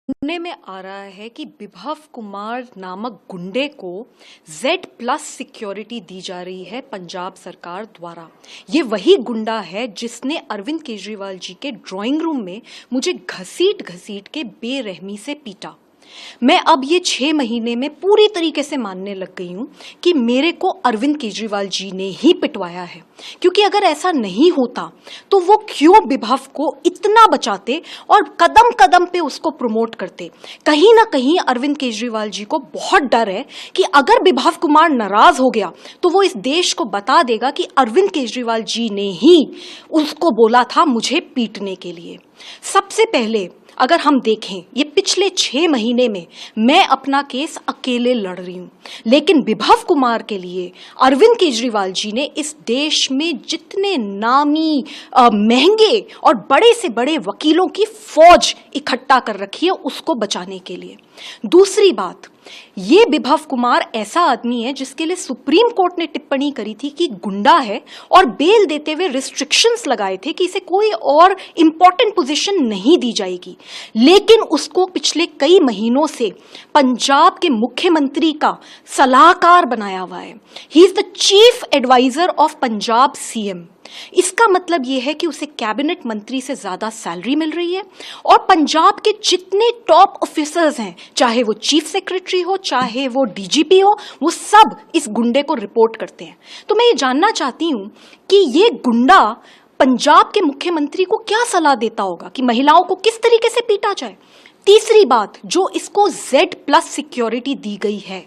सुनने में आ रहा है कि विभव कुमार नामक गुंडे को Z+ सिक्योरिटी दी जा रही है पंजाब सरकार द्वारा। ये वही गुंडा है जिसने अरविंद केजरीवाल जी के ड्राइंग रूम में मुझे घसीट घसीट के बेरहमी से पीटा। मैं अब ये 6 महीने में पूरी तरीके से मानने लग गई हूं कि मेरे को अरविंद केजरीवाल जी ने ही पिटवाया है, क्योंकि अगर ऐसा नहीं होता तो वो क्यों विभव को इतना बचाते और कदम कदम पे उसको प्रमोट करते। कहीं ना कहीं अरविंद केजरीवाल जी को बहुत डर है कि अगर विभव कुमार नाराज हो गया तो वो इस देश को बता देगा कि अरविंद केजरीवाल जी ने ही उसको बोला था मुझे पीटने के लिए। सबसे पहले अगर हम देखें, ये पिछले 6 महीने में मैं अपना केस अकेले लड़ रही हूं, लेकिन विभव कुमार के लिए अरविंद केजरीवाल जी ने इस देश में जितने नामी महंगे और बड़े से बड़े वकीलों की फौज इकट्ठा कर रखी है उसको बचाने के लिए। दूसरी बात, ये विभव कुमार ऐसा आदमी है जिसके लिए सुप्रीम कोर्ट ने टिप्पणी करी थी कि गुंडा है और बेल देते हुए रिस्ट्रिक्शंस लगाए थे कि इसे कोई और इंपॉर्टेंट पोजीशन नहीं दी जाएगी, लेकिन उसको पिछले कई महीनों से पंजाब के मुख्यमंत्री का सलाहकार बनाया हुआ है। He is the chief adviser of Punjab CM. इसका मतलब यह है कि उसे कैबिनेट मंत्री से ज्यादा सैलरी मिल रही है और पंजाब के जितने टॉप ऑफिसर्स हैं, चाहे वो चीफ सेक्रेटरी हो चाहे वो डीजीपी हो, वो सब इस गुंडे को रिपोर्ट करते हैं। तो मैं ये जानना चाहती हूं कि ये गुंडा पंजाब के मुख्यमंत्री को क्या सलाह देता होगा कि महिलाओं को किस तरीके से पीटा जाए। तीसरी बात, जो इसको Z+ सिक्योरिटी दी गई है,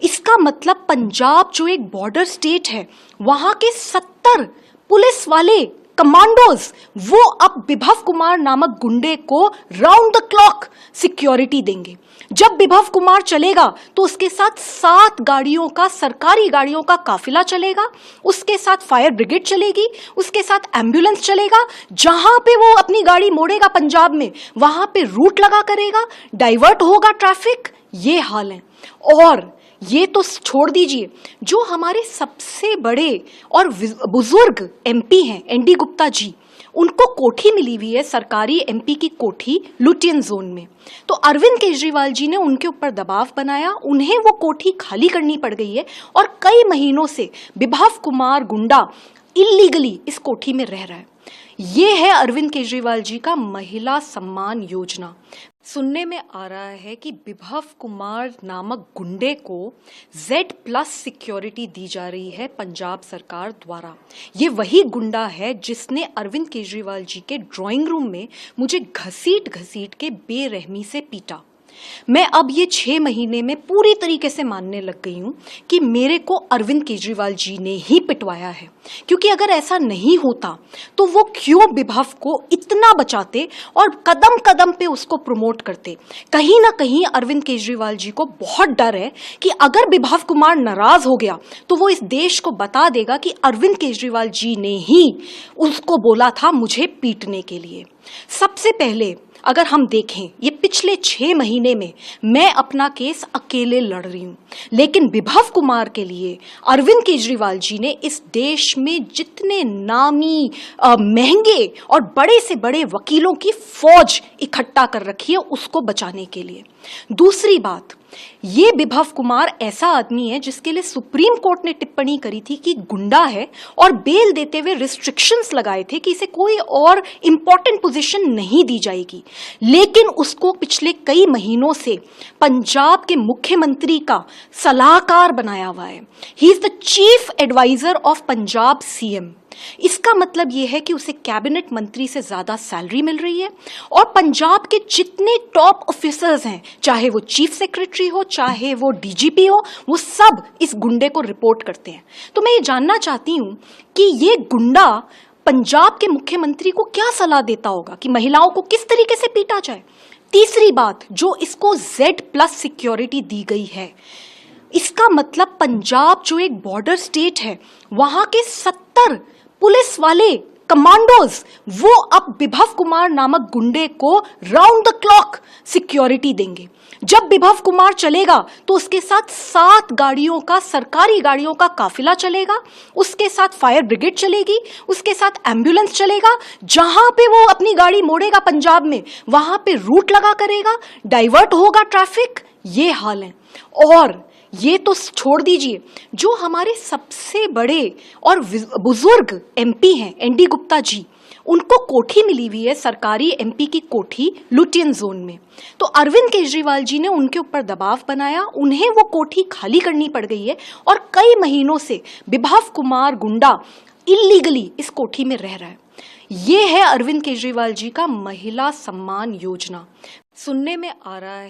इसका मतलब पंजाब जो एक बॉर्डर स्टेट है, वहां के 70 पुलिस वाले कमांडोज वो अब विभव कुमार नामक गुंडे को राउंड द क्लॉक सिक्योरिटी देंगे। जब विभव कुमार चलेगा तो उसके साथ 7 गाड़ियों का, सरकारी गाड़ियों का काफिला चलेगा, उसके साथ फायर ब्रिगेड चलेगी, उसके साथ एम्बुलेंस चलेगा। जहां पे वो अपनी गाड़ी मोड़ेगा पंजाब में, वहां पे रूट लगा करेगा, डाइवर्ट होगा ट्रैफिक। ये हाल है। और ये तो छोड़ दीजिए, जो हमारे सबसे बड़े और बुजुर्ग एमपी हैं एनडी गुप्ता जी, उनको कोठी मिली हुई है, सरकारी एमपी की कोठी लुटियन जोन में। तो अरविंद केजरीवाल जी ने उनके ऊपर दबाव बनाया, उन्हें वो कोठी खाली करनी पड़ गई है और कई महीनों से विभव कुमार गुंडा इलीगली इस कोठी में रह रहा है। ये है अरविंद केजरीवाल जी का महिला सम्मान योजना। सुनने में आ रहा है कि विभव कुमार नामक गुंडे को Z+ सिक्योरिटी दी जा रही है पंजाब सरकार द्वारा। ये वही गुंडा है जिसने अरविंद केजरीवाल जी के ड्राइंग रूम में मुझे घसीट घसीट के बेरहमी से पीटा। मैं अब ये 6 महीने में पूरी तरीके से मानने लग गई हूं कि मेरे को अरविंद केजरीवाल जी ने ही पिटवाया है, क्योंकि अगर ऐसा नहीं होता तो वो क्यों विभव को इतना बचाते और कदम कदम पे उसको प्रमोट करते। कहीं ना कहीं अरविंद केजरीवाल जी को बहुत डर है कि अगर विभव कुमार नाराज हो गया तो वो इस देश को बता देगा कि अरविंद केजरीवाल जी ने ही उसको बोला था मुझे पीटने के लिए। सबसे पहले अगर हम देखें, ये पिछले 6 महीने में मैं अपना केस अकेले लड़ रही हूं, लेकिन विभव कुमार के लिए अरविंद केजरीवाल जी ने इस देश में जितने नामी महंगे और बड़े से बड़े वकीलों की फौज इकट्ठा कर रखी है उसको बचाने के लिए। दूसरी बात, ये विभव कुमार ऐसा आदमी है जिसके लिए सुप्रीम कोर्ट ने टिप्पणी करी थी कि गुंडा है और बेल देते हुए रिस्ट्रिक्शंस लगाए थे कि इसे कोई और इंपॉर्टेंट पोजीशन नहीं दी जाएगी, लेकिन उसको पिछले कई महीनों से पंजाब के मुख्यमंत्री का सलाहकार बनाया हुआ है। He is the chief adviser of Punjab CM. इसका मतलब यह है कि उसे कैबिनेट मंत्री से ज्यादा सैलरी मिल रही है और पंजाब के जितने टॉप ऑफिसर्स हैं, चाहे वो चीफ सेक्रेटरी हो चाहे वो डीजीपी हो, वो सब इस गुंडे को रिपोर्ट करते हैं। तो मैं ये जानना चाहती हूं कि ये गुंडा पंजाब के मुख्यमंत्री को क्या सलाह देता होगा कि महिलाओं को किस तरीके से पीटा जाए। तीसरी बात, जो इसको Z+ सिक्योरिटी दी गई है, इसका मतलब पंजाब जो एक बॉर्डर स्टेट है, वहां के 70 पुलिस वाले कमांडोज वो अब विभव कुमार नामक गुंडे को राउंड द क्लॉक सिक्योरिटी देंगे। जब विभव कुमार चलेगा तो उसके साथ 7 गाड़ियों का, सरकारी गाड़ियों का काफिला चलेगा, उसके साथ फायर ब्रिगेड चलेगी, उसके साथ एम्बुलेंस चलेगा। जहां पे वो अपनी गाड़ी मोड़ेगा पंजाब में, वहां पे रूट लगा करेगा, डाइवर्ट होगा ट्रैफिक। ये हाल है। और ये तो छोड़ दीजिए, जो हमारे सबसे बड़े और बुजुर्ग एमपी हैं एनडी गुप्ता जी, उनको कोठी मिली हुई है, सरकारी एमपी की कोठी लुटियन जोन में। तो अरविंद केजरीवाल जी ने उनके ऊपर दबाव बनाया, उन्हें वो कोठी खाली करनी पड़ गई है और कई महीनों से विभव कुमार गुंडा इलीगली इस कोठी में रह रहा है। ये है अरविंद केजरीवाल जी का महिला सम्मान योजना। सुनने में आ रहा है